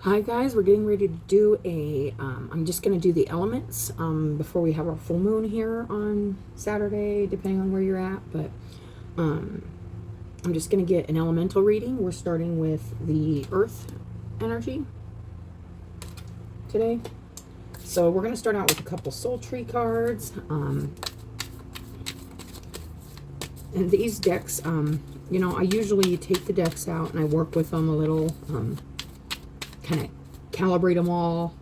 Hi guys, we're getting ready to do I'm just going to do the elements before we have our full moon here on Saturday, depending on where you're at, but I'm just going to get an elemental reading. We're starting with the earth energy today. So we're going to start out with a couple soul tree cards. And these decks, you know, I usually take the decks out and I work with them a little, kind of calibrate them all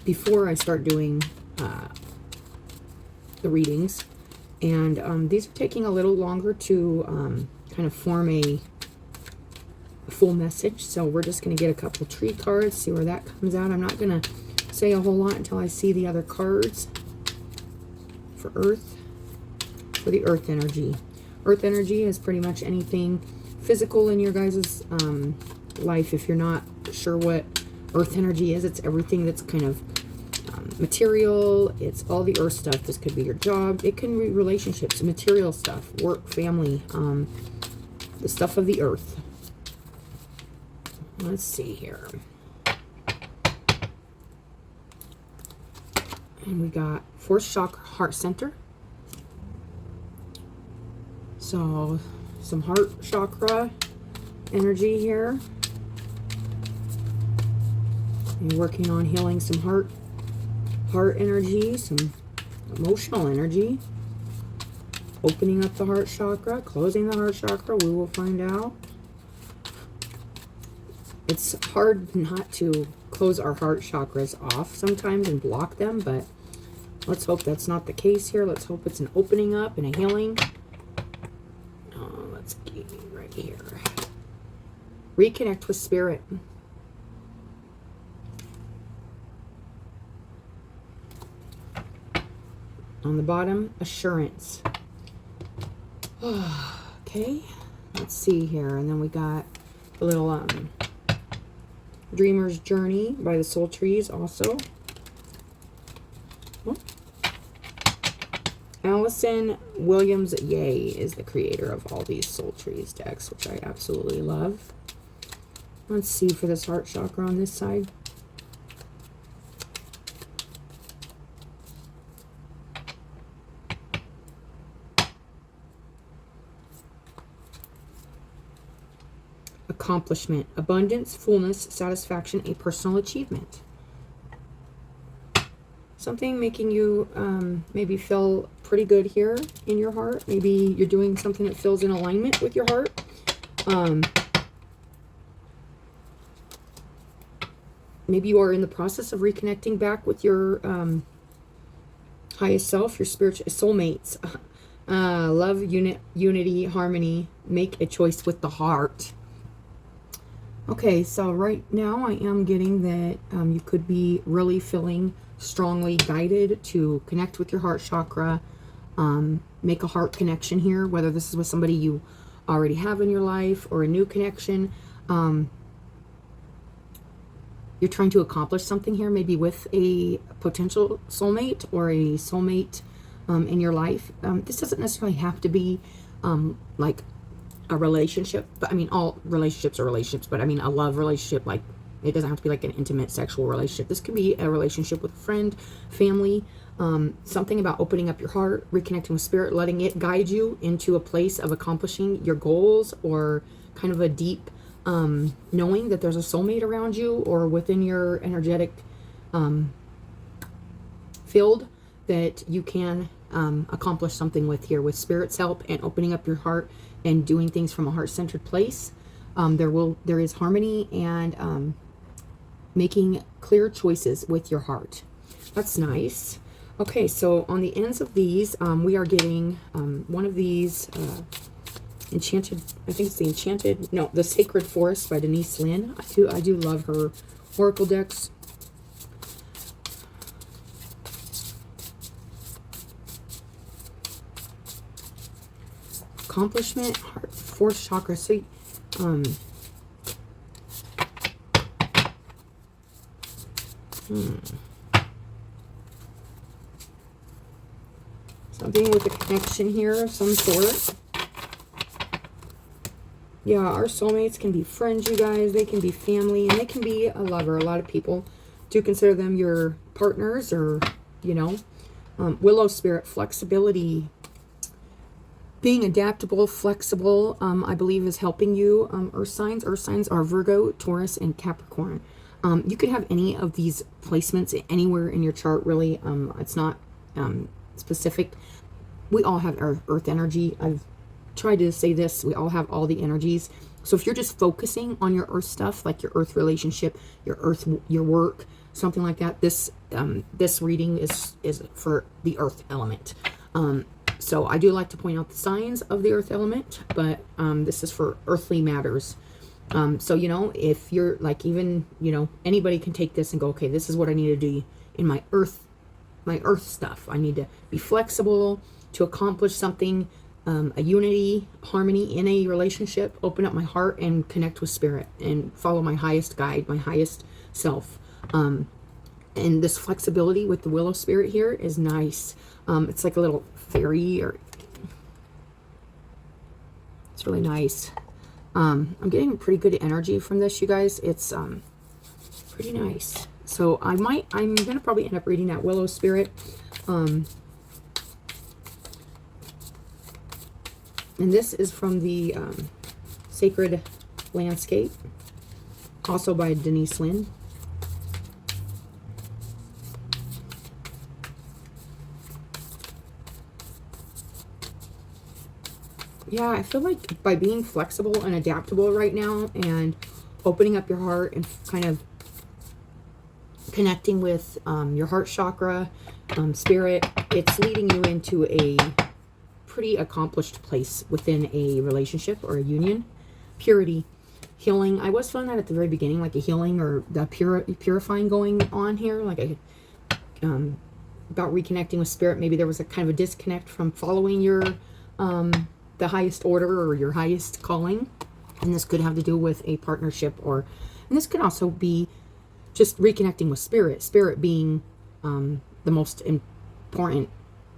before I start doing the readings. And these are taking a little longer to kind of form a full message. So we're just going to get a couple tree cards, see where that comes out. I'm not going to say a whole lot until I see the other cards for Earth, for the Earth energy. Earth energy is pretty much anything physical in your guys' life. If you're not sure what Earth energy is, it's everything that's kind of material. It's all the earth stuff. This could be your job. It can be relationships, material stuff, work, family, the stuff of the earth. Let's see here. And we got fourth chakra, heart center. So some heart chakra energy here. You're working on healing some heart energy, some emotional energy. Opening up the heart chakra, closing the heart chakra, we will find out. It's hard not to close our heart chakras off sometimes and block them, but let's hope that's not the case here. Let's hope it's an opening up and a healing. Let's get right here. Reconnect with spirit. On the bottom, assurance. Okay, let's see here. And then we got a little Dreamer's Journey by the Soul Trees also. Oh. Allison Williams-Yeh is the creator of all these Soul Trees decks, which I absolutely love. Let's see for this heart chakra on this side. Accomplishment, abundance, fullness, satisfaction, a personal achievement. Something making you maybe feel pretty good here in your heart. Maybe you're doing something that feels in alignment with your heart. Maybe you are in the process of reconnecting back with your highest self, your spiritual soulmates. Love, unity, harmony. Make a choice with the heart. Okay, so right now I am getting that you could be really feeling strongly guided to connect with your heart chakra, make a heart connection here, whether this is with somebody you already have in your life or a new connection. You're trying to accomplish something here, maybe with a potential soulmate or a soulmate in your life. This doesn't necessarily have to be like a relationship, but I mean, all relationships are relationships, but I mean, a love relationship, like, it doesn't have to be like an intimate sexual relationship. This could be a relationship with a friend, family, something about opening up your heart, reconnecting with spirit, letting it guide you into a place of accomplishing your goals, or kind of a deep knowing that there's a soulmate around you or within your energetic field that you can accomplish something with here with spirit's help and opening up your heart and doing things from a heart-centered place. There is harmony and making clear choices with your heart. That's nice. Okay, so on the ends of these, we are getting one of these enchanted, I think it's the Sacred Forest by Denise Lynn. I do love her oracle decks. Accomplishment, heart, fourth chakra. So something with a connection here of some sort. Yeah, our soulmates can be friends, you guys. They can be family, and they can be a lover. A lot of people do consider them your partners, or, you know. Willow Spirit, flexibility. Being adaptable, flexible, I believe is helping you. Earth signs. Earth signs are Virgo, Taurus, and Capricorn. You could have any of these placements anywhere in your chart, really. It's not specific. We all have our earth energy. I've tried to say this. We all have all the energies. So if you're just focusing on your earth stuff, like your earth relationship, your work, something like that, this reading is for the earth element. So I do like to point out the signs of the earth element, but this is for earthly matters. So, you know, if you're like, even, you know, anybody can take this and go, okay, this is what I need to do in my earth stuff. I need to be flexible to accomplish something, a unity, harmony in a relationship, open up my heart and connect with spirit and follow my highest guide, my highest self. And this flexibility with the Willow Spirit here is nice. It's like a little fairy, or it's really nice. I'm getting pretty good energy from this, you guys. It's pretty nice. So I'm gonna probably end up reading that Willow Spirit. And this is from the Sacred Landscape, also by Denise Lynn. Yeah, I feel like by being flexible and adaptable right now and opening up your heart and kind of connecting with your heart chakra, spirit, it's leading you into a pretty accomplished place within a relationship or a union. Purity, healing. I was feeling that at the very beginning, like a healing or the purifying going on here, like a about reconnecting with spirit. Maybe there was a kind of a disconnect from following your the highest order or your highest calling, and this could have to do with a partnership, and this could also be just reconnecting with spirit being the most important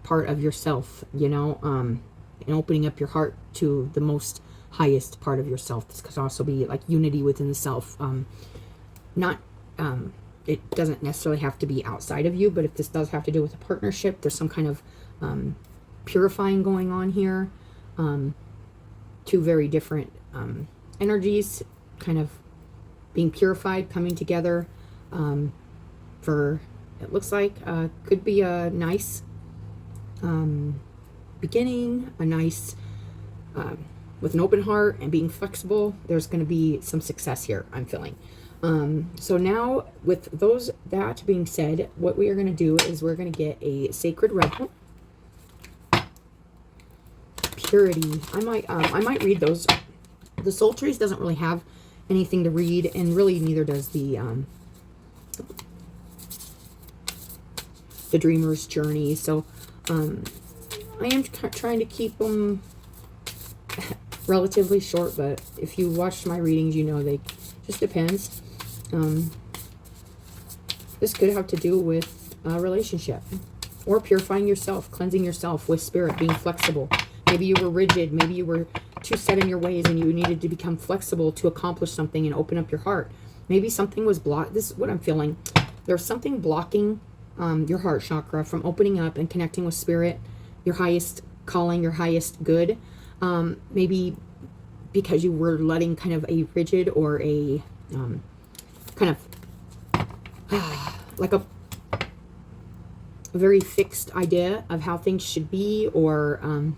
part of yourself, you know, and opening up your heart to the most highest part of yourself. This could also be like unity within the self. It doesn't necessarily have to be outside of you, but if this does have to do with a partnership, there's some kind of purifying going on here. Two very different energies kind of being purified, coming together for, it looks like, could be a nice beginning, a nice, with an open heart and being flexible. There's going to be some success here, I'm feeling. So now with that being said, what we are going to do is we're going to get a Sacred Rebel. Purity. I might read those. The Soul Trees doesn't really have anything to read, and really neither does the Dreamer's Journey. So I am trying to keep them relatively short, but if you watched my readings, you know they just depends. This could have to do with a relationship or purifying yourself, cleansing yourself with spirit, being flexible. Maybe you were rigid. Maybe you were too set in your ways and you needed to become flexible to accomplish something and open up your heart. Maybe something was blocked. This is what I'm feeling. There's something blocking your heart chakra from opening up and connecting with spirit, your highest calling, your highest good. Maybe because you were letting kind of a rigid or a kind of like a very fixed idea of how things should be, or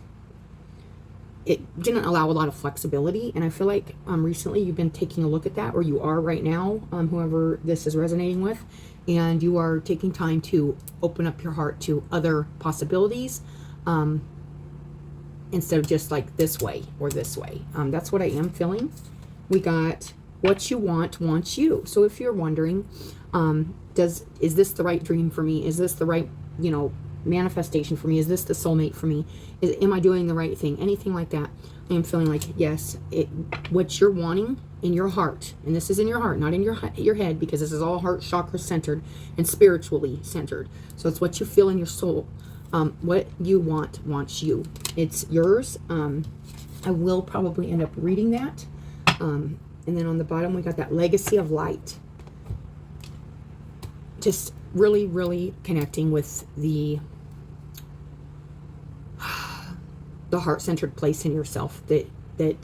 it didn't allow a lot of flexibility. And I feel like recently you've been taking a look at that, or you are right now, whoever this is resonating with, and you are taking time to open up your heart to other possibilities instead of just like this way or this way. That's what I am feeling. We got what you want wants you. So if you're wondering, is this the right dream for me? Is this the right, manifestation for me? Is this the soulmate for me? Am I doing the right thing? Anything like that. I am feeling like, yes, what you're wanting in your heart, and this is in your heart, not in your head, because this is all heart chakra centered and spiritually centered. So it's what you feel in your soul. What you want wants you. It's yours. I will probably end up reading that. And then on the bottom, we got that legacy of light. Just really, really connecting with the heart-centered place in yourself that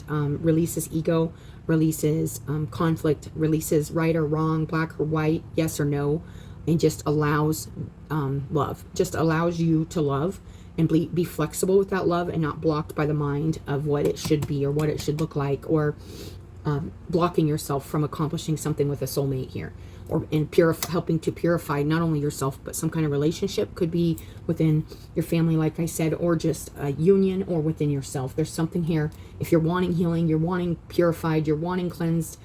releases ego, releases conflict, releases right or wrong, black or white, yes or no, and just allows love. Just allows you to love and be flexible with that love and not blocked by the mind of what it should be or what it should look like, or blocking yourself from accomplishing something with a soulmate here, or helping to purify not only yourself but some kind of relationship. Could be within your family, like I said, or just a union, or within yourself. There's something here. If you're wanting healing, you're wanting purified, you're wanting cleansed,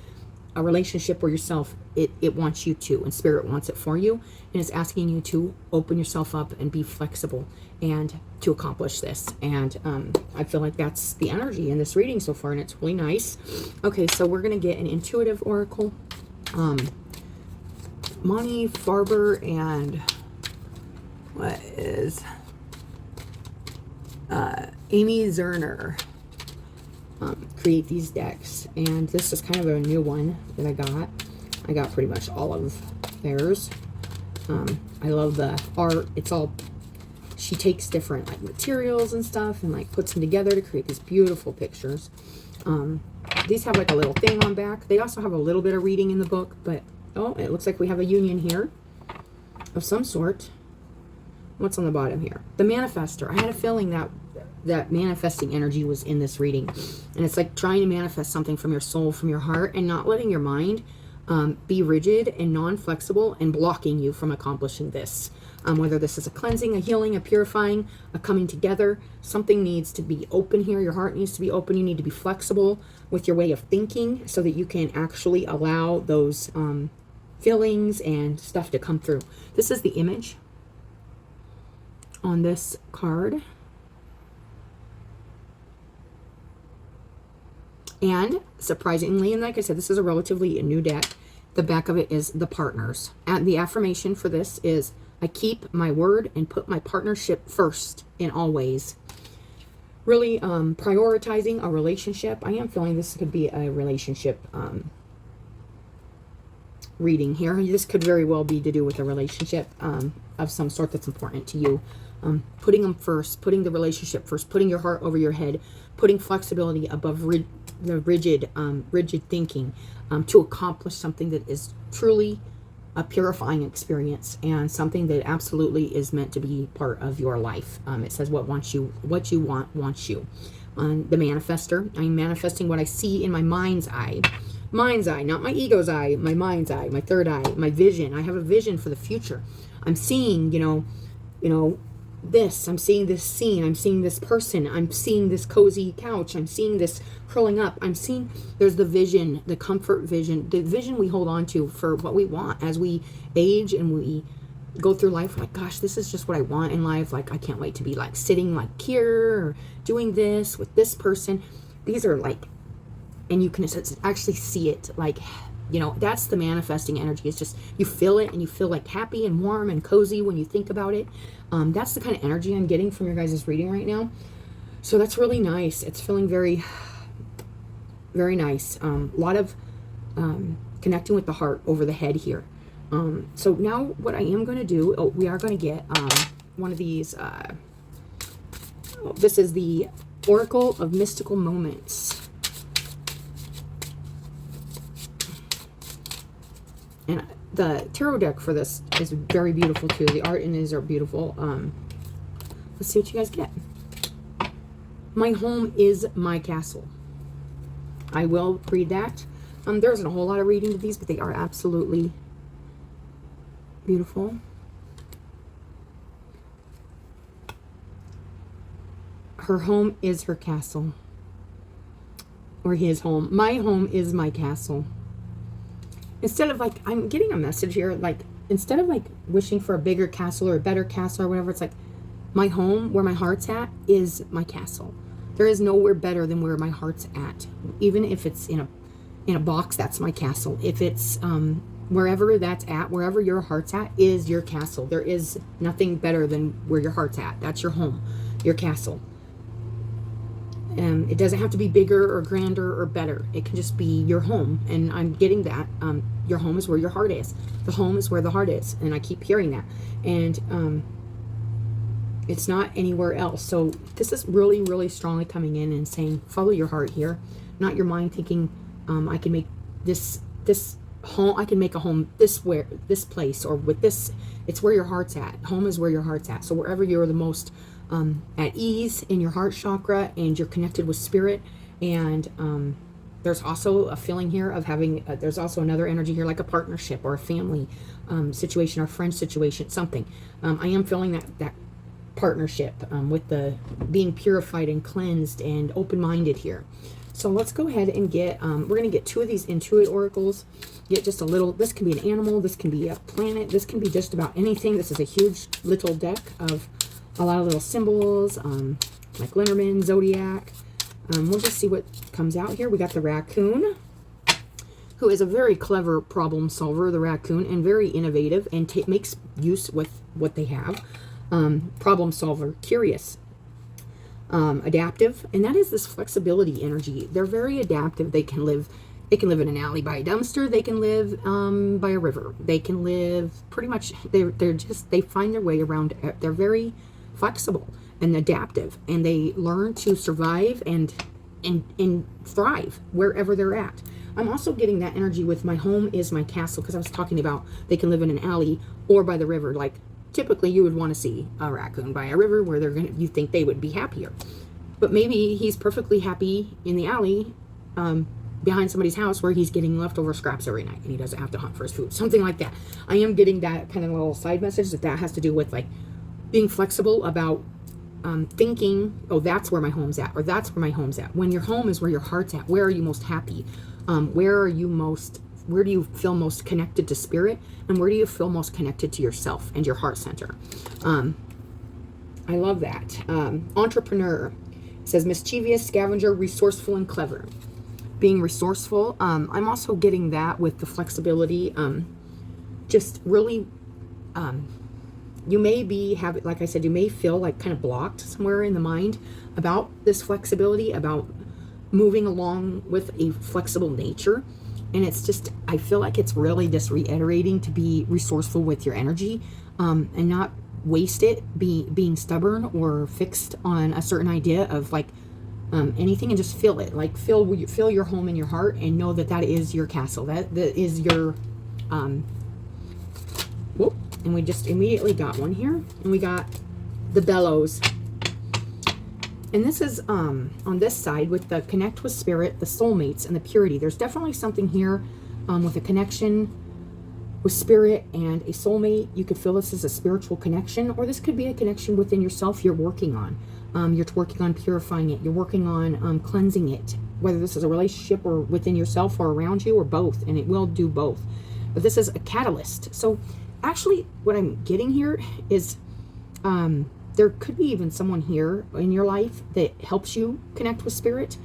a relationship or yourself, it wants you to, and Spirit wants it for you, and it's asking you to open yourself up and be flexible and to accomplish this. And I feel like that's the energy in this reading so far, and it's really nice. Okay, so we're going to get an intuitive oracle. Monty Farber and what is Amy Zerner create these decks, and this is kind of a new one that I got pretty much all of theirs. I love the art. It's all, she takes different like materials and stuff and like puts them together to create these beautiful pictures. These have like a little thing on back. They also have a little bit of reading in the book, but oh, it looks like we have a union here of some sort. What's on the bottom here? The manifester. I had a feeling that manifesting energy was in this reading. And it's like trying to manifest something from your soul, from your heart, and not letting your mind be rigid and non-flexible and blocking you from accomplishing this. Whether this is a cleansing, a healing, a purifying, a coming together, something needs to be open here. Your heart needs to be open. You need to be flexible with your way of thinking so that you can actually allow those feelings and stuff to come through. This is the image on this card. And surprisingly, and like I said, this is a relatively new deck. The back of it is the partners. And the affirmation for this is, I keep my word and put my partnership first in all ways. Really prioritizing a relationship. I am feeling this could be a relationship reading here. This could very well be to do with a relationship of some sort that's important to you. Putting them first, putting the relationship first, putting your heart over your head, putting flexibility above the rigid thinking to accomplish something that is truly a purifying experience and something that absolutely is meant to be part of your life. It says what you want wants you. The manifester. I'm manifesting what I see in my mind's eye. Mind's eye, not my ego's eye, my mind's eye, my third eye, my vision. I have a vision for the future. I'm seeing, this. I'm seeing this scene. I'm seeing this person. I'm seeing this cozy couch. I'm seeing this curling up. I'm seeing, there's the vision, the comfort vision, the vision we hold on to for what we want as we age and we go through life. Like, gosh, this is just what I want in life. Like, I can't wait to be like sitting like here or doing this with this person. These are like, and you can actually see it. Like, that's the manifesting energy. It's just, you feel it and you feel like happy and warm and cozy when you think about it. That's the kind of energy I'm getting from your guys' reading right now. So that's really nice. It's feeling very, very nice. A lot of connecting with the heart over the head here. So now what I am going to do, we are going to get one of these. This is the Oracle of Mystical Moments. And the tarot deck for this is very beautiful too. The art in these are beautiful. Let's see what you guys get. My home is my castle. I will read that. There isn't a whole lot of reading to these, but they are absolutely beautiful. Her home is her castle. Or his home. My home is my castle. Instead of like, I'm getting a message here, like, instead of like wishing for a bigger castle or a better castle or whatever, it's like, my home, where my heart's at, is my castle. There is nowhere better than where my heart's at. Even if it's in a box, that's my castle. If it's wherever that's at, wherever your heart's at, is your castle. There is nothing better than where your heart's at. That's your home, your castle. It doesn't have to be bigger or grander or better. It can just be your home. And I'm getting that. Your home is where your heart is. The home is where the heart is. And I keep hearing that. And it's not anywhere else. So this is really, really strongly coming in and saying, follow your heart here. Not your mind thinking, I can make this home, I can make a home this place, or with this. It's where your heart's at. Home is where your heart's at. So wherever you're the most at ease in your heart chakra, and you're connected with spirit, and there's also a feeling here of having there's also another energy here, like a partnership or a family situation or friend situation, something. I am feeling that partnership with the being purified and cleansed and open-minded here. So let's go ahead and get we're going to get 2 of these Intuit oracles. Get just a little. This can be an animal, this can be a planet, this can be just about anything. This is a huge little deck of a lot of little symbols, like Lenormand, Zodiac. We'll just see what comes out here. We got the raccoon, who is a very clever problem solver, the raccoon, and very innovative, and makes use with what they have. Problem solver, curious, adaptive, and that is this flexibility energy. They're very adaptive. They can live in an alley by a dumpster. They can live by a river. They can live pretty much. They find their way around. They're very flexible and adaptive, and they learn to survive and thrive wherever they're at. I'm also getting that energy with my home is my castle, because I was talking about they can live in an alley or by the river. Like typically you would want to see a raccoon by a river where you think they would be happier, but maybe he's perfectly happy in the alley behind somebody's house where he's getting leftover scraps every night and he doesn't have to hunt for his food, something like that. I am getting that kind of little side message that has to do with like being flexible about thinking, oh, that's where my home's at, or that's where my home's at. When your home is where your heart's at, where are you most happy? Where do you feel most connected to spirit? And where do you feel most connected to yourself and your heart center? I love that. Entrepreneur. It says mischievous, scavenger, resourceful, and clever. Being resourceful. I'm also getting that with the flexibility. Just really, you may like I said, you may feel like kind of blocked somewhere in the mind about this flexibility, about moving along with a flexible nature. And it's just, I feel like it's really just reiterating to be resourceful with your energy, and not waste it being stubborn or fixed on a certain idea of like anything, and just feel it. Like feel your home in your heart, and know that is your castle. That is your whoop. And we just immediately got one here, and we got the Bellows. And this is on this side with the connect with spirit, the soulmates, and the purity. There's definitely something here with a connection with spirit and a soulmate. You could feel this as a spiritual connection, or this could be a connection within yourself you're working on. You're working on purifying it. You're working on cleansing it, whether this is a relationship or within yourself or around you, or both, and it will do both. But this is a catalyst. So actually what I'm getting here is there could be even someone here in your life that helps you connect with spirit,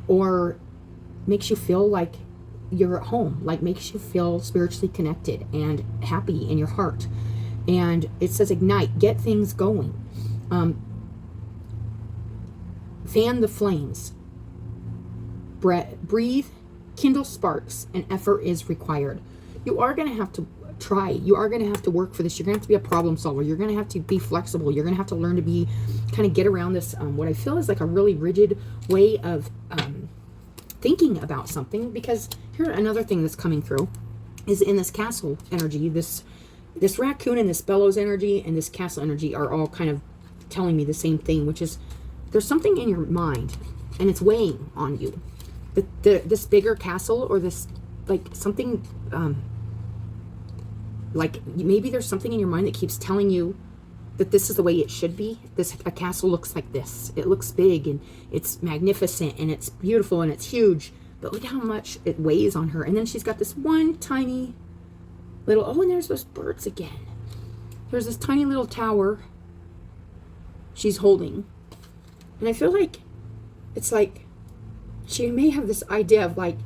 or makes you feel like you're at home, like makes you feel spiritually connected and happy in your heart. And it says ignite, get things going, fan the flames, breathe, kindle sparks, and effort is required. You are going to have to try. You are going to have to work for this. You're going to have to be a problem solver. You're going to have to be flexible. You're going to have to learn to be, kind of get around this, what I feel is like a really rigid way of thinking about something. Because here, another thing that's coming through is in this castle energy, this raccoon and this Bellows energy and this castle energy are all kind of telling me the same thing, which is there's something in your mind and it's weighing on you. This bigger castle, or this, like something, like maybe there's something in your mind that keeps telling you that this is the way it should be. A castle looks like this. It looks big and it's magnificent and it's beautiful and it's huge, but look how much it weighs on her. And then she's got this one tiny little, oh, and there's those birds again. There's this tiny little tower she's holding. And I feel like it's like she may have this idea of like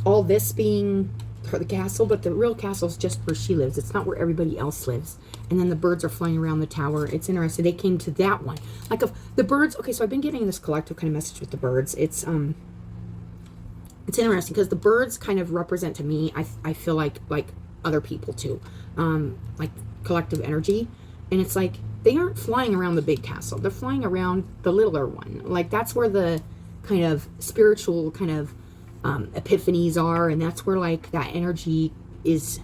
all this being the castle, but the real castle is just where she lives. It's not where everybody else lives. And then the birds are flying around the tower. It's interesting. They came to that one. Like, of the birds, okay, so I've been getting this collective kind of message with the birds. It's interesting because the birds kind of represent to me, I feel like other people too. Like collective energy. And it's like, they aren't flying around the big castle. They're flying around the littler one. Like, that's where the kind of spiritual kind of epiphanies are, and that's where like that energy is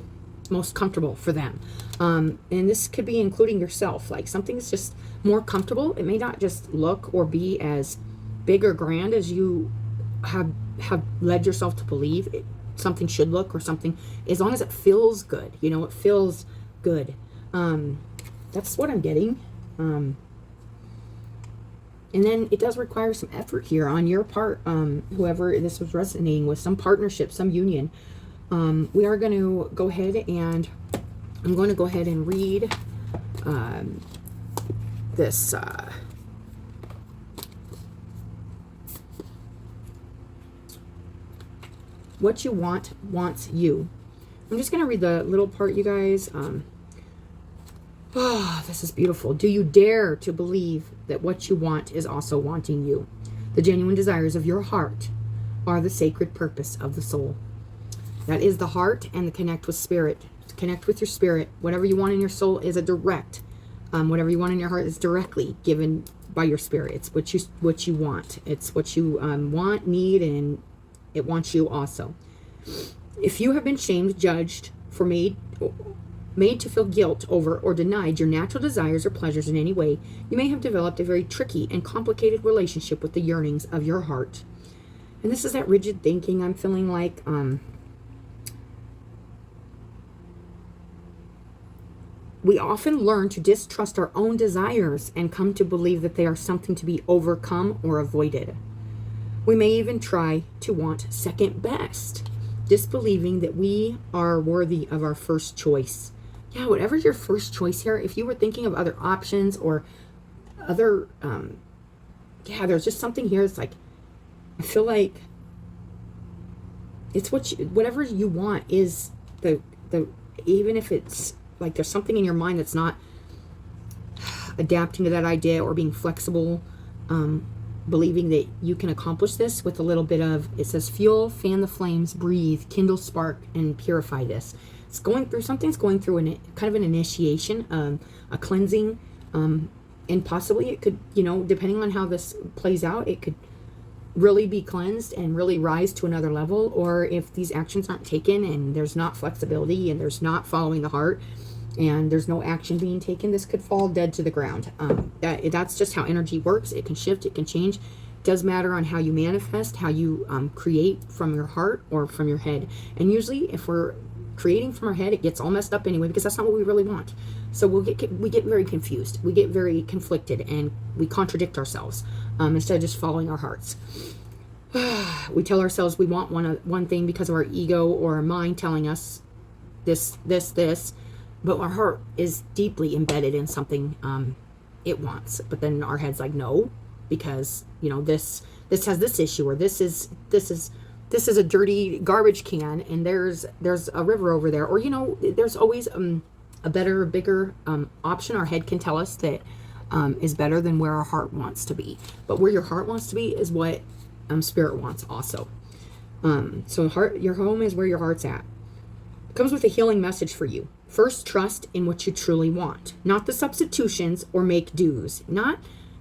most comfortable for them. And this could be including yourself. Like, something's just more comfortable. It may not just look or be as big or grand as you have led yourself to believe something should look, or something, as long as it feels good. You know, it feels good. That's what I'm getting. And then it does require some effort here on your part, whoever this was resonating with, some partnership, some union. We are going to go ahead and I'm going to go ahead and read this. What you want wants you. I'm just going to read the little part, you guys. Oh, this is beautiful. Do you dare to believe that what you want is also wanting you? The genuine desires of your heart are the sacred purpose of the soul. That is the heart and the connect with spirit. Connect with your spirit. Whatever you want in your soul is a direct. Whatever you want in your heart is directly given by your spirit. It's what you want. It's what you want, need, and it wants you also. If you have been shamed, judged, for made to feel guilt over, or denied your natural desires or pleasures in any way, you may have developed a very tricky and complicated relationship with the yearnings of your heart. And this is that rigid thinking. I'm feeling like we often learn to distrust our own desires and come to believe that they are something to be overcome or avoided. We may even try to want second best, disbelieving that we are worthy of our first choice. Yeah, whatever your first choice here, if you were thinking of other options or other, there's just something here. It's like, I feel like it's whatever you want is the, even if it's like there's something in your mind that's not adapting to that idea or being flexible, believing that you can accomplish this with a little bit of, it says, fuel, fan the flames, breathe, kindle spark, and purify this. It's going through, something's going through kind of an initiation, a cleansing, and possibly it could, depending on how this plays out, it could really be cleansed and really rise to another level. Or if these actions aren't taken and there's not flexibility and there's not following the heart and there's no action being taken, this could fall dead to the ground. That's just how energy works. It can shift, it can change. It does matter on how you manifest, how you create from your heart or from your head. And usually if we're creating from our head, it gets all messed up anyway, because that's not what we really want. So we get very confused, we get very conflicted, and we contradict ourselves instead of just following our hearts. We tell ourselves we want one thing because of our ego or our mind telling us this, but our heart is deeply embedded in something it wants. But then our head's like, no, because this has this issue, or this is a dirty garbage can, and there's a river over there, or there's always a better, bigger option our head can tell us that is better than where our heart wants to be. But where your heart wants to be is what spirit wants also. So your home is where your heart's at. It comes with a healing message for you. First, trust in what you truly want, not the substitutions or make do's, not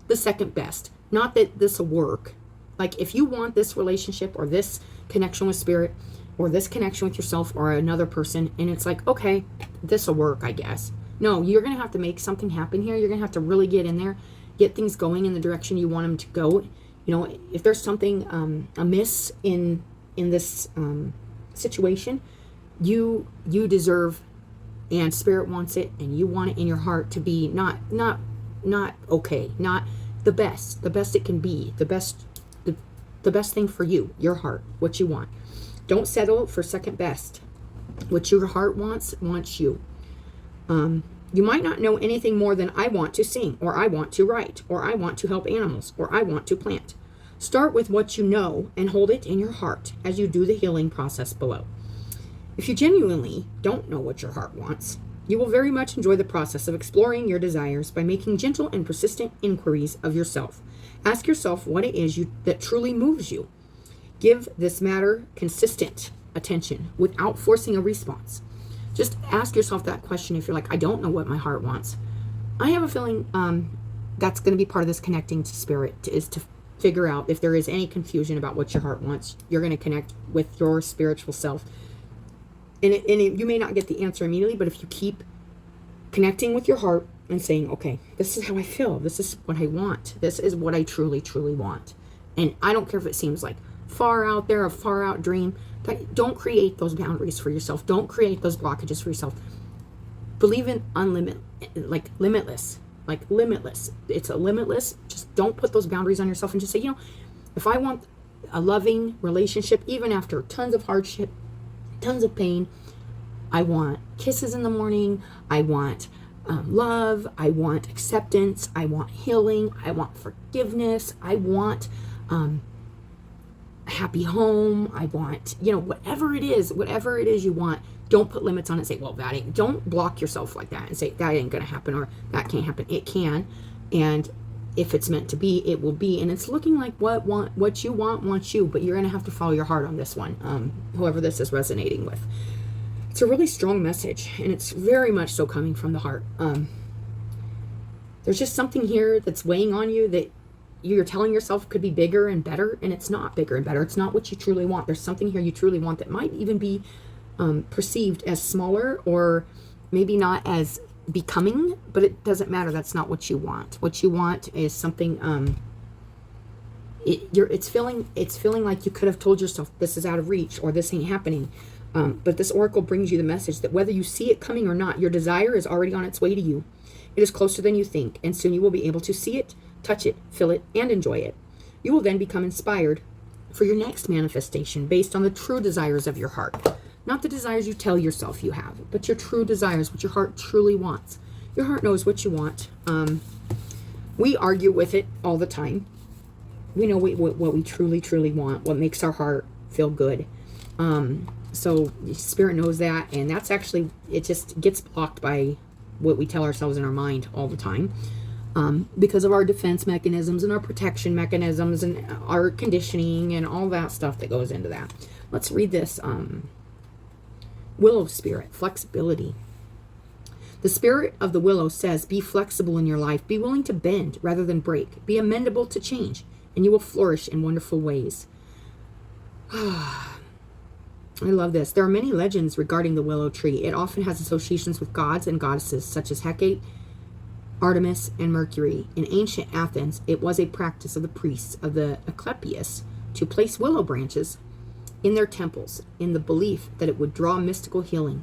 the second best, not that this will work. Like, if you want this relationship or this connection with spirit or this connection with yourself or another person, and it's like, okay, this will work, I guess. No, you're going to have to make something happen here. You're going to have to really get in there, get things going in the direction you want them to go. If there's something amiss in this situation, you deserve, and spirit wants it, and you want it in your heart to be not okay, not the best it can be, the best thing for you, your heart, what you want. Don't settle for second best. What your heart wants you. You might not know anything more than I want to sing, or I want to write, or I want to help animals, or I want to plant. Start with what you know and hold it in your heart as you do the healing process below. If you genuinely don't know what your heart wants, you will very much enjoy the process of exploring your desires by making gentle and persistent inquiries of yourself. Ask yourself what it is that truly moves you. Give this matter consistent attention without forcing a response. Just ask yourself that question if you're like, I don't know what my heart wants. I have a feeling that's going to be part of this connecting to spirit, is to figure out if there is any confusion about what your heart wants. You're going to connect with your spiritual self. And you may not get the answer immediately, but if you keep connecting with your heart and saying, okay, this is how I feel. This is what I want. This is what I truly, truly want. And I don't care if it seems like far out there, a far out dream. Don't create those boundaries for yourself. Don't create those blockages for yourself. Believe in limitless. It's a limitless. Just don't put those boundaries on yourself and just say, if I want a loving relationship, even after tons of hardship, tons of pain, I want kisses in the morning. I want love. I want acceptance. I want healing. I want forgiveness. I want a happy home. I want, whatever it is you want. Don't put limits on it and say, well, don't block yourself like that and say that ain't going to happen or that can't happen. It can. And if it's meant to be, it will be. And it's looking like what you want wants you, but you're going to have to follow your heart on this one. Whoever this is resonating with. It's a really strong message, and it's very much so coming from the heart. There's just something here that's weighing on you that you're telling yourself could be bigger and better, and it's not bigger and better. It's not what you truly want. There's something here you truly want that might even be perceived as smaller or maybe not as becoming, but it doesn't matter. That's not what you want. What you want is something it's feeling like you could have told yourself this is out of reach or this ain't happening. But this oracle brings you the message that whether you see it coming or not, your desire is already on its way to you. It is closer than you think, and soon you will be able to see it, touch it, feel it, and enjoy it. You will then become inspired for your next manifestation based on the true desires of your heart. Not the desires you tell yourself you have, but your true desires, what your heart truly wants. Your heart knows what you want. We argue with it all the time. We know what we truly, truly want, what makes our heart feel good. So spirit knows that, and that's actually, it just gets blocked by what we tell ourselves in our mind all the time, because of our defense mechanisms and our protection mechanisms and our conditioning and all that stuff that goes into that. Let's read this. Willow Spirit, flexibility. The spirit of the willow says, be flexible in your life. Be willing to bend rather than break. Be amendable to change, and you will flourish in wonderful ways. I love this. There are many legends regarding the willow tree. It often has associations with gods and goddesses such as Hecate, Artemis, and Mercury. In ancient Athens, it was a practice of the priests of the Asclepius to place willow branches in their temples in the belief that it would draw mystical healing.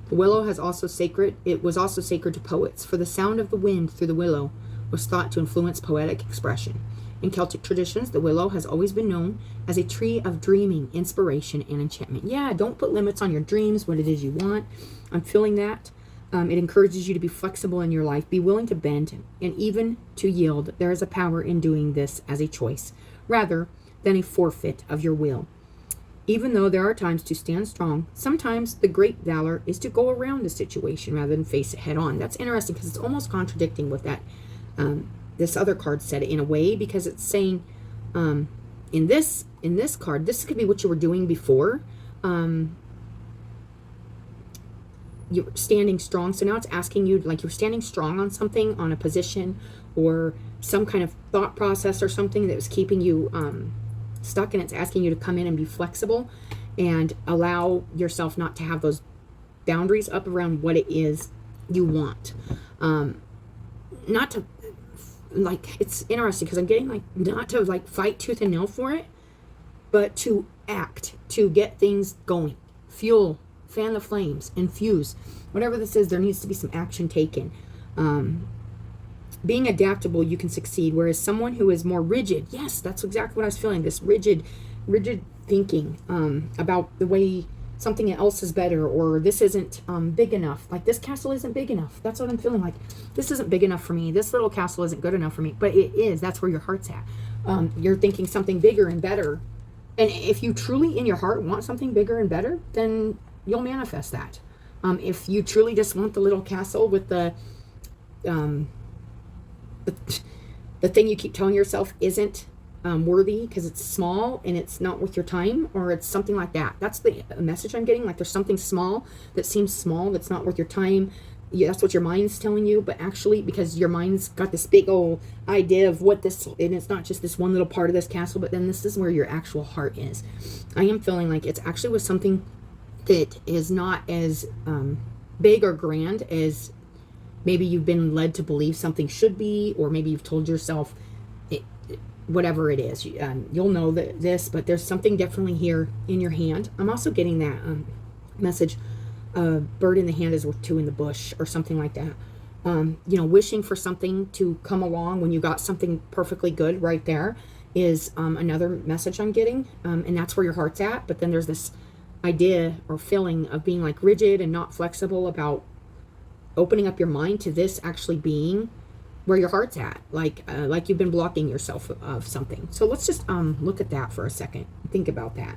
The willow was also sacred to poets, for the sound of the wind through the willow was thought to influence poetic expression. In Celtic traditions, the willow has always been known as a tree of dreaming, inspiration, and enchantment. Yeah, don't put limits on your dreams, what it is you want. I'm feeling that. It encourages you to be flexible in your life, be willing to bend, and even to yield. There is a power in doing this as a choice, rather than a forfeit of your will. Even though there are times to stand strong, sometimes the great valor is to go around the situation rather than face it head on. That's interesting because it's almost contradicting what that this other card said in a way, because it's saying in this card, this could be what you were doing before. You're standing strong. So now it's asking you, like you're standing strong on something, on a position or some kind of thought process or something that was keeping you stuck, and it's asking you to come in and be flexible and allow yourself not to have those boundaries up around what it is you want. Not to, like, it's interesting because I'm getting like, not to like fight tooth and nail for it, but to act, to get things going, fuel, fan the flames, infuse. Whatever this is, there needs to be some action taken. Being adaptable, you can succeed. Whereas someone who is more rigid, yes, that's exactly what I was feeling. This rigid thinking about the way something else is better, or this isn't big enough. Like this castle isn't big enough. That's what I'm feeling like. This isn't big enough for me. This little castle isn't good enough for me. But it is. That's where your heart's at. You're thinking something bigger and better. And if you truly in your heart want something bigger and better, then you'll manifest that. If you truly just want the little castle with the thing you keep telling yourself isn't worthy because it's small and it's not worth your time, or it's something like that. That's the message I'm getting. Like there's something small that seems small that's not worth your time. Yeah, that's what your mind's telling you, but actually, because your mind's got this big old idea of what this, and it's not just this one little part of this castle, but then this is where your actual heart is. I am feeling like it's actually with something that is not as big or grand as maybe you've been led to believe something should be, or maybe you've told yourself whatever it is. You'll know that this, but there's something definitely here in your hand. I'm also getting that message, bird in the hand is worth two in the bush, or something like that. Wishing for something to come along when you got something perfectly good right there is another message I'm getting. And that's where your heart's at. But then there's this idea or feeling of being like rigid and not flexible about opening up your mind to this actually being where your heart's at, like you've been blocking yourself of something. So let's just look at that for a second. Think about that.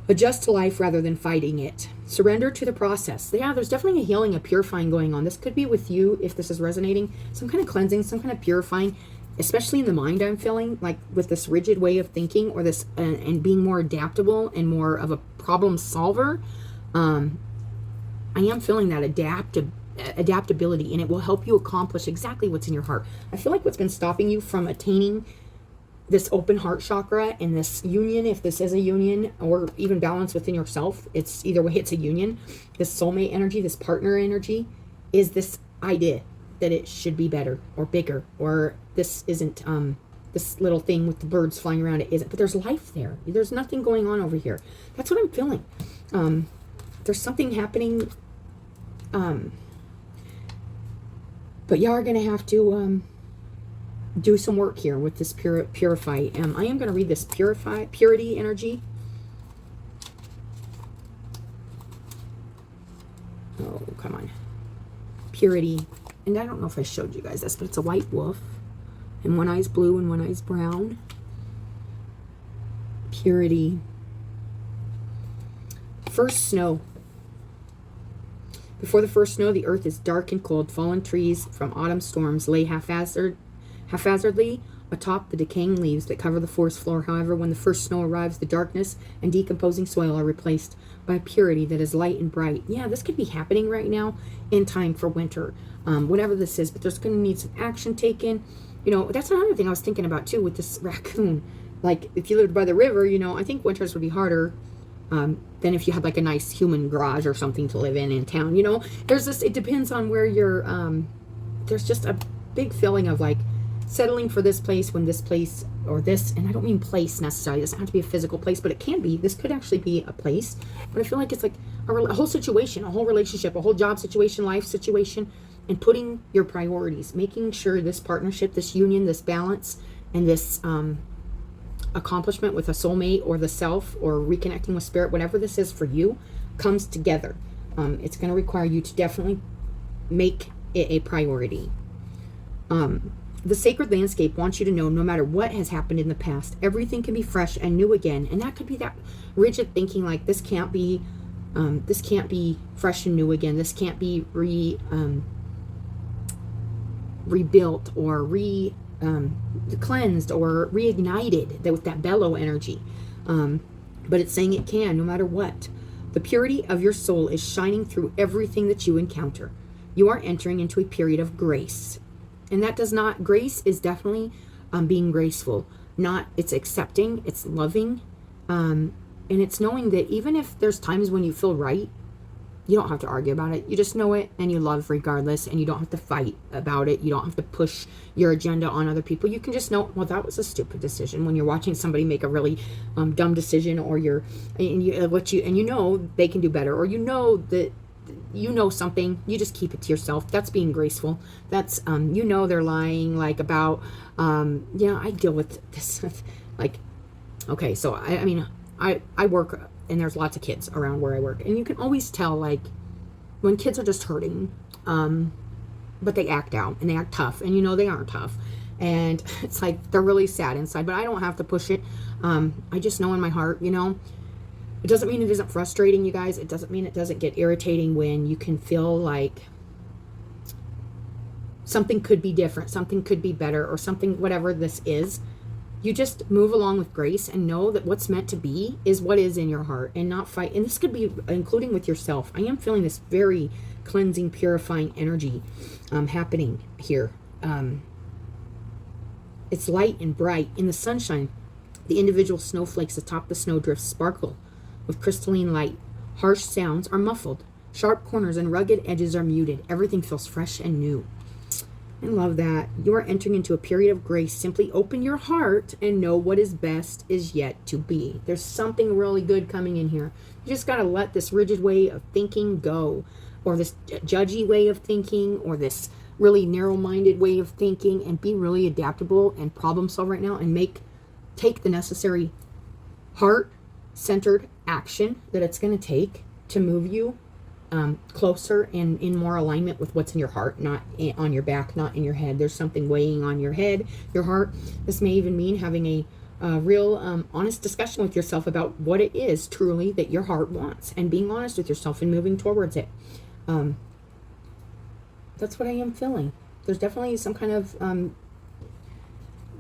Adjust to life rather than fighting it. Surrender to the process. Yeah, there's definitely a healing, a purifying going on. This could be with you if this is resonating. Some kind of cleansing, some kind of purifying, especially in the mind. I'm feeling like with this rigid way of thinking, or this and being more adaptable and more of a problem solver. I am feeling that adaptability, and it will help you accomplish exactly what's in your heart. I feel like what's been stopping you from attaining this open heart chakra and this union, if this is a union, or even balance within yourself, it's either way, it's a union. This soulmate energy, this partner energy, is this idea that it should be better or bigger, or this isn't this little thing with the birds flying around, it isn't, but there's life there. There's nothing going on over here. That's what I'm feeling. There's something happening, but y'all are going to have to do some work here with this Purify. I am going to read this Purity energy. Oh, come on. Purity. And I don't know if I showed you guys this, but it's a white wolf. And one eye's blue and one eye's brown. Purity. First snow. Before the first snow, the earth is dark and cold. Fallen trees from autumn storms lay haphazardly atop the decaying leaves that cover the forest floor. However, when the first snow arrives, the darkness and decomposing soil are replaced by a purity that is light and bright. Yeah, this could be happening right now in time for winter, whatever this is, but there's going to need some action taken. That's another thing I was thinking about too with this raccoon. Like, if you lived by the river, I think winters would be harder than if you had like a nice human garage or something to live in town. There's this, it depends on where you're, there's just a big feeling of like settling for this place when this place, or this, and I don't mean place necessarily, it doesn't have to be a physical place, but it can be. This could actually be a place, but I feel like it's like a whole situation, a whole relationship, a whole job situation, life situation, and putting your priorities, making sure this partnership, this union, this balance, and this accomplishment with a soulmate or the self, or reconnecting with spirit, whatever this is for you, comes together. It's going to require you to definitely make it a priority. The sacred landscape wants you to know, no matter what has happened in the past, everything can be fresh and new again. And that could be that rigid thinking, like this can't be fresh and new again. This can't be rebuilt or cleansed or reignited with that bellow energy. But it's saying it can, no matter what. The purity of your soul is shining through everything that you encounter. You are entering into a period of grace. And that does not, grace is definitely being graceful. It's accepting, it's loving, and it's knowing that even if there's times when you feel right, you don't have to argue about it. You just know it and you love regardless, and you don't have to fight about it. You don't have to push your agenda on other people. You can just know, well, that was a stupid decision. When you're watching somebody make a really dumb decision, or you know they can do better, or that something, you just keep it to yourself. That's being graceful. That's they're lying, like about I deal with this like, okay, so I work, and there's lots of kids around where I work, and you can always tell like when kids are just hurting, but they act out and they act tough, and they aren't tough, and it's like they're really sad inside, but I don't have to push it. I just know in my heart, It doesn't mean it isn't frustrating, you guys. It doesn't mean it doesn't get irritating when you can feel like something could be different, something could be better, or something, whatever this is. You just move along with grace and know that what's meant to be is what is in your heart, and not fight. And this could be including with yourself. I am feeling this very cleansing, purifying energy happening here. It's light and bright. In the sunshine, the individual snowflakes atop the snowdrifts sparkle with crystalline light. Harsh sounds are muffled. Sharp corners and rugged edges are muted. Everything feels fresh and new. I love that. You are entering into a period of grace. Simply open your heart and know what is best is yet to be. There's something really good coming in here. You just got to let this rigid way of thinking go, or this judgy way of thinking, or this really narrow-minded way of thinking, and be really adaptable and problem solve right now, and take the necessary heart-centered action that it's going to take to move you closer and in more alignment with what's in your heart, not on your back, not in your head. There's something weighing on your head, your heart. This may even mean having a real honest discussion with yourself about what it is truly that your heart wants, and being honest with yourself and moving towards it. That's what I am feeling. There's definitely some kind of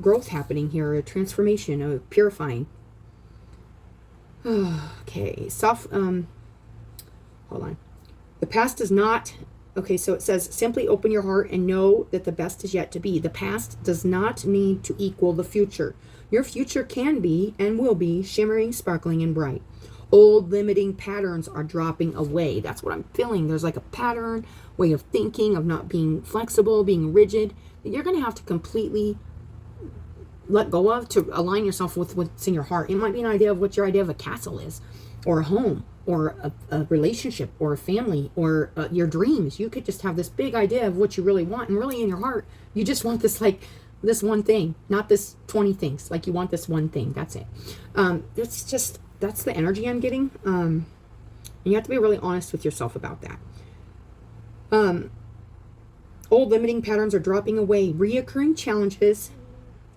growth happening here, a transformation, a purifying. Okay, hold on. The past does not, okay, so it says, simply open your heart and know that the best is yet to be. The past does not need to equal the future. Your future can be and will be shimmering, sparkling, and bright. Old limiting patterns are dropping away. That's what I'm feeling. There's like a pattern, way of thinking, of not being flexible, being rigid, that you're going to have to completely let go of to align yourself with what's in your heart. It might be an idea of what your idea of a castle is, or a home, or a relationship, or a family, or your dreams. You could just have this big idea of what you really want, and really in your heart, you just want this, like, this one thing, not this 20 things. Like, you want this one thing. That's it. That's the energy I'm getting. And you have to be really honest with yourself about that. Old limiting patterns are dropping away. Reoccurring challenges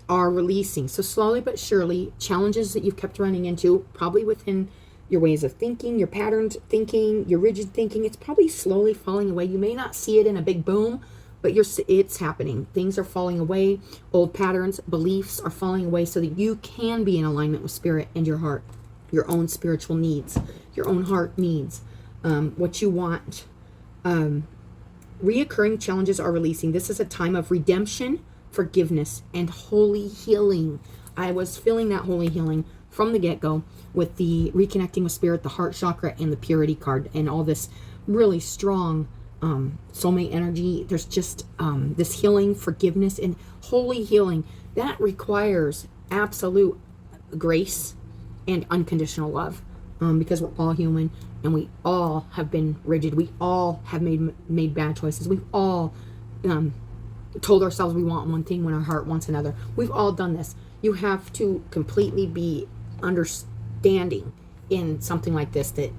are releasing. So slowly but surely, challenges that you've kept running into, probably within your ways of thinking, your patterned thinking, your rigid thinking, it's probably slowly falling away. You may not see it in a big boom, but it's happening. Things are falling away. Old patterns, beliefs are falling away, so that you can be in alignment with spirit and your heart, your own spiritual needs, your own heart needs, what you want. Reoccurring challenges are releasing. This is a time of redemption, forgiveness, and holy healing. I was feeling that holy healing from the get-go with the reconnecting with spirit, the heart chakra, and the purity card, and all this really strong soulmate energy. There's just this healing, forgiveness, and holy healing that requires absolute grace and unconditional love, because we're all human, and we all have been rigid. We all have made bad choices. We've all told ourselves we want one thing when our heart wants another. We've all done this. You have to completely be understanding in something like this, that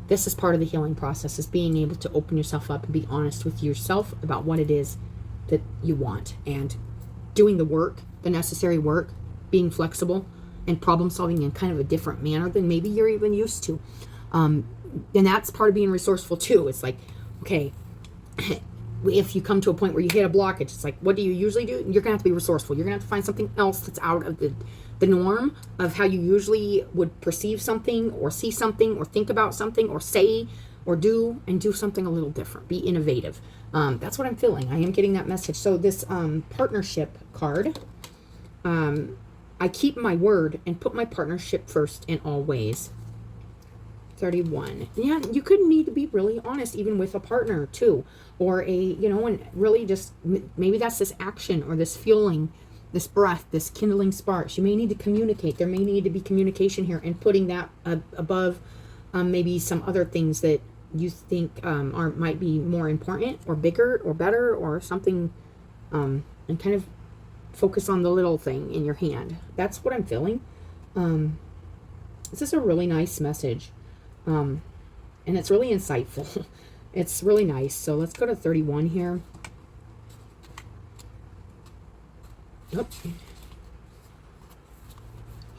this is part of the healing process, is being able to open yourself up and be honest with yourself about what it is that you want, and doing the work, the necessary work, being flexible and problem solving in kind of a different manner than maybe you're even used to. And that's part of being resourceful too. It's like, okay, if you come to a point where you hit a blockage, it's like, what do you usually do? You're gonna have to be resourceful. You're gonna have to find something else that's out of the norm of how you usually would perceive something, or see something, or think about something, or say, or do, and do something a little different. Be innovative. That's what I'm feeling. I am getting that message. So this partnership card, I keep my word and put my partnership first in all ways. 31. Yeah, you could need to be really honest, even with a partner too, or and really just, maybe that's this action, or this fueling, this breath, this kindling sparks. You may need to communicate. There may need to be communication here, and putting that above maybe some other things that you think might be more important, or bigger, or better, or something, and kind of focus on the little thing in your hand. That's what I'm feeling. This is a really nice message. And it's really insightful. It's really nice. So let's go to 31 here. Yep.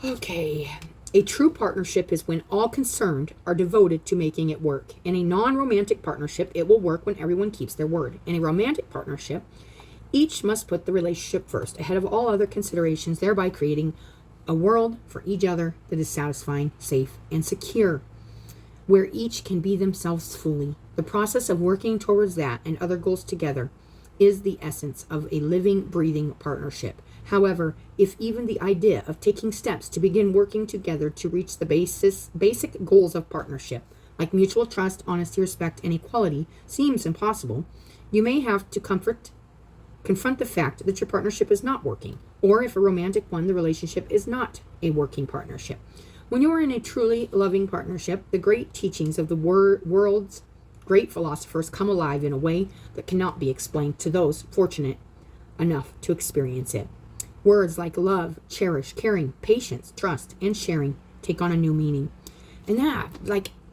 Okay. A true partnership is when all concerned are devoted to making it work. In a non-romantic partnership, it will work when everyone keeps their word. In a romantic partnership, each must put the relationship first, ahead of all other considerations, thereby creating a world for each other that is satisfying, safe, and secure, where each can be themselves fully. The process of working towards that and other goals together is the essence of a living, breathing partnership. However, if even the idea of taking steps to begin working together to reach the basic goals of partnership, like mutual trust, honesty, respect, and equality, seems impossible, you may have to confront the fact that your partnership is not working, or if a romantic one, the relationship is not a working partnership. When you are in a truly loving partnership, the great teachings of the world's great philosophers come alive in a way that cannot be explained to those fortunate enough to experience it. Words like love, cherish, caring, patience, trust, and sharing take on a new meaning. And that,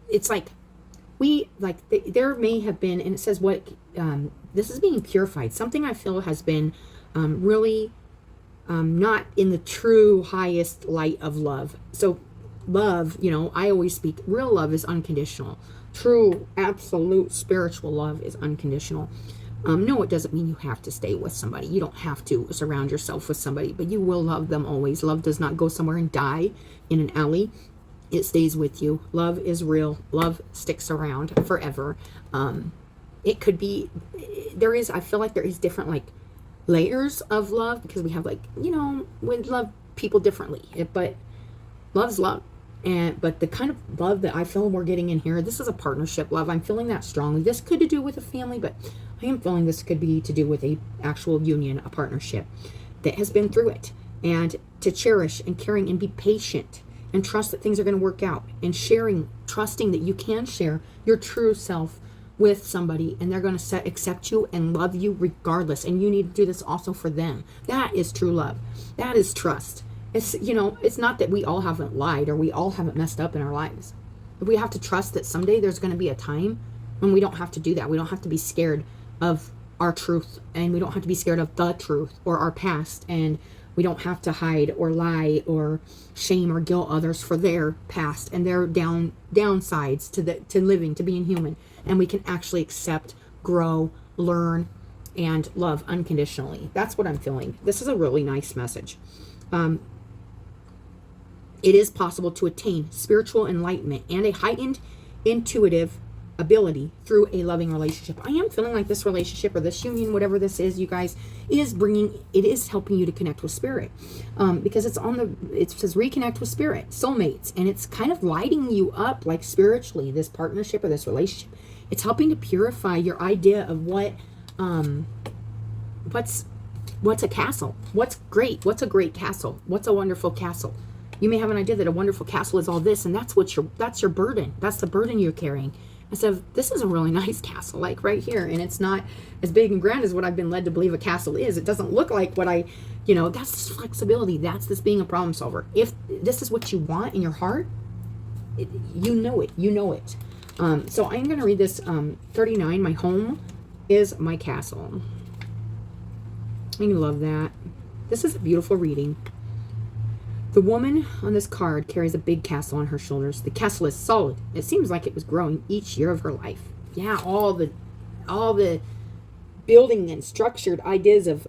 it's like there may have been, and it says this is being purified. Something I feel has been really not in the true highest light of love. So love, I always speak, real love is unconditional. True, absolute spiritual love is unconditional. No, it doesn't mean you have to stay with somebody. You don't have to surround yourself with somebody, but you will love them always. Love does not go somewhere and die in an alley. It stays with you. Love is real. Love sticks around forever. It could be, I feel like there is different layers of love, because we have we love people differently, but love's love. But the kind of love that I feel we're getting in here, this is a partnership love. I'm feeling that strongly. This could do with a family, but I am feeling this could be to do with a actual union, a partnership that has been through it. And to cherish and caring and be patient and trust that things are going to work out, and sharing, trusting that you can share your true self with somebody and they're going to accept you and love you regardless. And you need to do this also for them. That is true love. That is trust. It's, it's not that we all haven't lied or we all haven't messed up in our lives. But we have to trust that someday there's going to be a time when we don't have to do that. We don't have to be scared of our truth, and we don't have to be scared of the truth or our past, and we don't have to hide or lie or shame or guilt others for their past and their downsides to living, to being human. And we can actually accept, grow, learn, and love unconditionally. That's what I'm feeling. This is a really nice message. It is possible to attain spiritual enlightenment and a heightened intuitive ability through a loving relationship. I am feeling like this relationship or this union, whatever this is, you guys, it is helping you to connect with spirit. Because it says reconnect with spirit, soulmates, and it's kind of lighting you up spiritually, this partnership or this relationship. It's helping to purify your idea of what's a castle, what's great, what's a great castle, what's a wonderful castle. You may have an idea that a wonderful castle is all this, and that's your burden. That's the burden you're carrying. And so this is a really nice castle, right here, and it's not as big and grand as what I've been led to believe a castle is. It doesn't look like what that's this flexibility. That's this being a problem solver. If this is what you want in your heart, you know it. So I'm going to read this 39. My home is my castle. I love that. This is a beautiful reading. The woman on this card carries a big castle on her shoulders. The castle is solid. It seems like it was growing each year of her life. Yeah, all the building and structured ideas of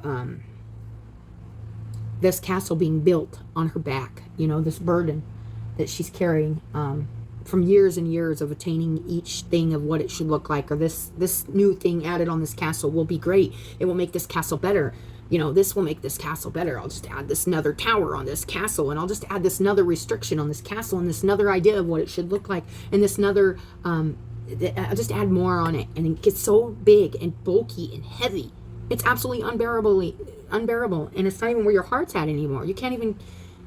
this castle being built on her back. This burden that she's carrying from years and years of attaining each thing of what it should look like, or this new thing added on this castle will be great. It will make this castle better. This will make this castle better. I'll just add this another tower on this castle, and I'll just add this another restriction on this castle, and this another idea of what it should look like, and this another, I'll just add more on it, and it gets so big and bulky and heavy. It's absolutely unbearable, and it's not even where your heart's at anymore. You can't even,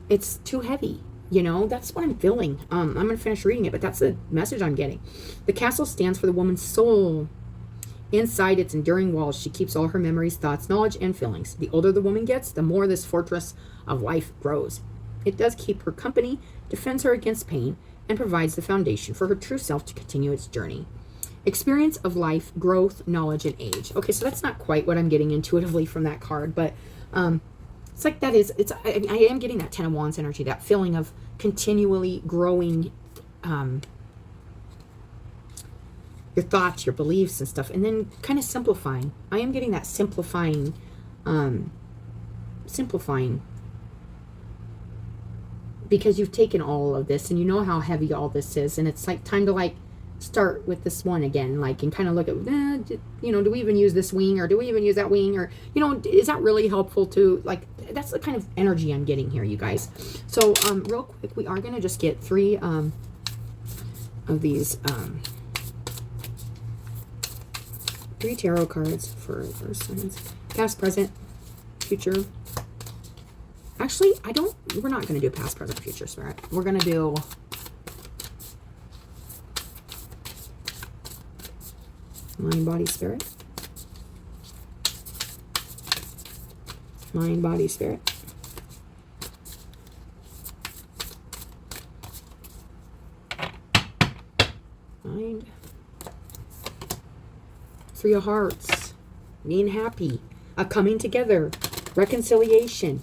it's too heavy. That's what I'm feeling. I'm going to finish reading it, but that's the message I'm getting. The castle stands for the woman's soul. Inside its enduring walls, she keeps all her memories, thoughts, knowledge, and feelings. The older the woman gets, the more this fortress of life grows. It does keep her company, defends her against pain, and provides the foundation for her true self to continue its journey. Experience of life, growth, knowledge, and age. Okay, so that's not quite what I'm getting intuitively from that card, but it's like that is, I am getting that Ten of Wands energy, that feeling of continually growing your thoughts, your beliefs and stuff, and then kind of simplifying. I am getting that simplifying, because you've taken all of this and you know how heavy all this is, and it's like time to like start with this one again, like, and kind of look at, you know, do we even use this wing, or do we even use that wing, or, you know, is that really helpful to, like, that's the kind of energy I'm getting here, you guys. So real quick, we are going to just get 3 of these 3 tarot cards for signs, past, present, future. Actually, we're not going to do past, present, future, Spirit. We're going to do mind, body, spirit. Mind, body, spirit. Mind. 3 of hearts. Being happy. A coming together. Reconciliation.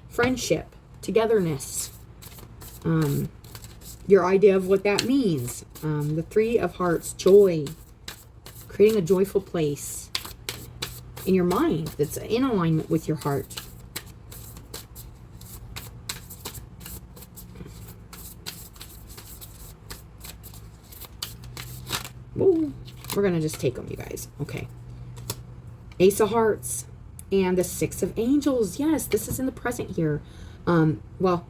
Friendship. Togetherness. Your idea of what that means. The 3 of hearts. Joy. Creating a joyful place in your mind that's in alignment with your heart. Whoa. We're going to just take them, you guys. Okay. Ace of Hearts and the 6 of Angels. Yes, this is in the present here. Well,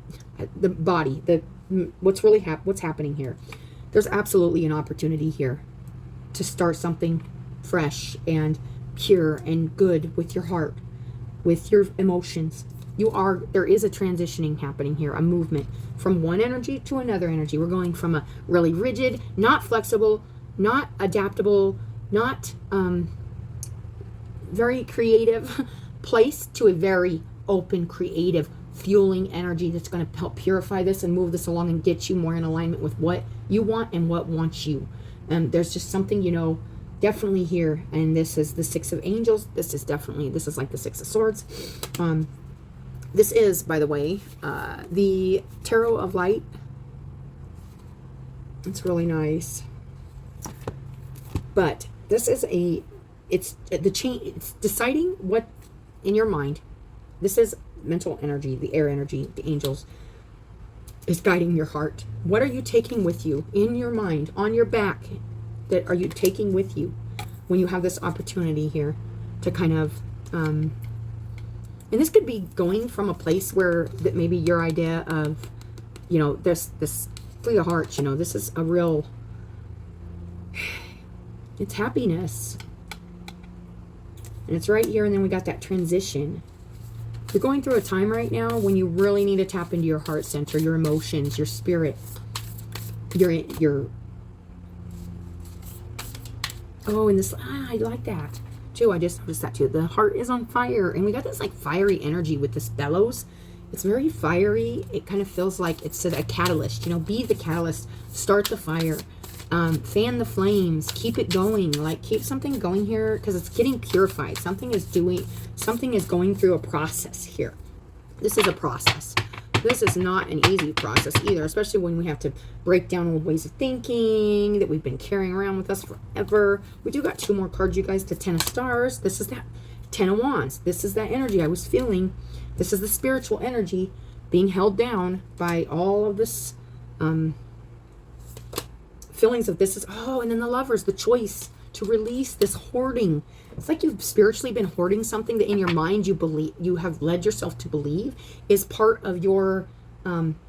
the body, what's happening here. There's absolutely an opportunity here to start something fresh and pure and good with your heart, with your emotions. There is a transitioning happening here, a movement from one energy to another energy. We're going from a really rigid, not flexible, not adaptable, not very creative place to a very open, creative, fueling energy that's going to help purify this and move this along and get you more in alignment with what you want and what wants you. There's just something, you know, definitely here. And this is the 6 of Angels. This is like the 6 of Swords. This is, by the way, the Tarot of Light. It's really nice. But this is it's deciding what in your mind. This is mental energy, the air energy, the angels is guiding your heart. What are you taking with you in your mind, on your back, that are you taking with you when you have this opportunity here to kind of, and this could be going from a place where that maybe your idea of, you know, this 3 of Hearts, you know, this is a real, it's happiness. And it's right here, and then we got that transition. You're going through a time right now when you really need to tap into your heart center, your emotions, your spirit, your oh, and this, I like that too. I just noticed that too. The heart is on fire, and we got this like fiery energy with this Bellows. It's very fiery. It kind of feels like it's a catalyst, you know, be the catalyst, start the fire, fan the flames, keep it going, like keep something going here, because it's getting purified. Something is going through a process here. This is a process. This is not an easy process either, especially when we have to break down old ways of thinking that we've been carrying around with us forever. We do got 2 more cards, you guys. The 10 of Stars. This is that 10 of Wands. This is that energy I was feeling. This is the spiritual energy being held down by all of this feelings of this is, oh, and then the Lovers, the choice to release this hoarding. It's like you've spiritually been hoarding something that in your mind you have led yourself to believe is part of your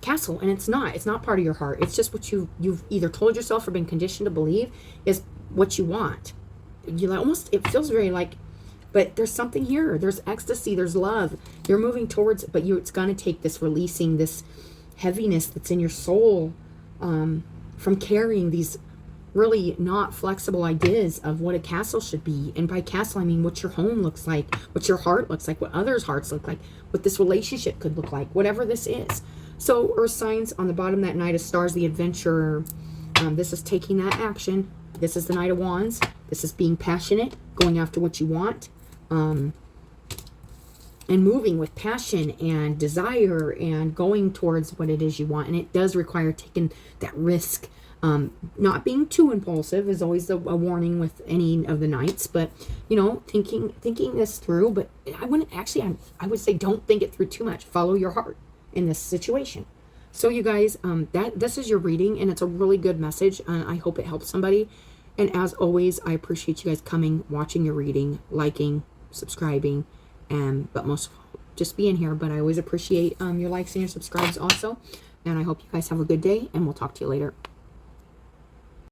castle, and it's not part of your heart. It's just what you've either told yourself or been conditioned to believe is what you want. You like almost, it feels very like, but there's something here. There's ecstasy, there's love. You're moving towards it, but it's going to take this releasing this heaviness that's in your soul from carrying these really not flexible ideas of what a castle should be. And by castle, I mean what your home looks like, what your heart looks like, what others' hearts look like, what this relationship could look like, whatever this is. So Earth signs on the bottom, that Knight of Stars, the adventurer. This is taking that action. This is the Knight of Wands. This is being passionate, going after what you want. and moving with passion and desire and going towards what it is you want. And it does require taking that risk. Not being too impulsive is always a warning with any of the Knights, but you know, thinking this through. But I wouldn't actually, I would say don't think it through too much. Follow your heart in this situation. So you guys, this is your reading, and it's a really good message. I hope it helps somebody. And as always, I appreciate you guys coming, watching your reading, liking, subscribing, but most of all, just being here. But I always appreciate your likes and your subscribes also. And I hope you guys have a good day, and we'll talk to you later.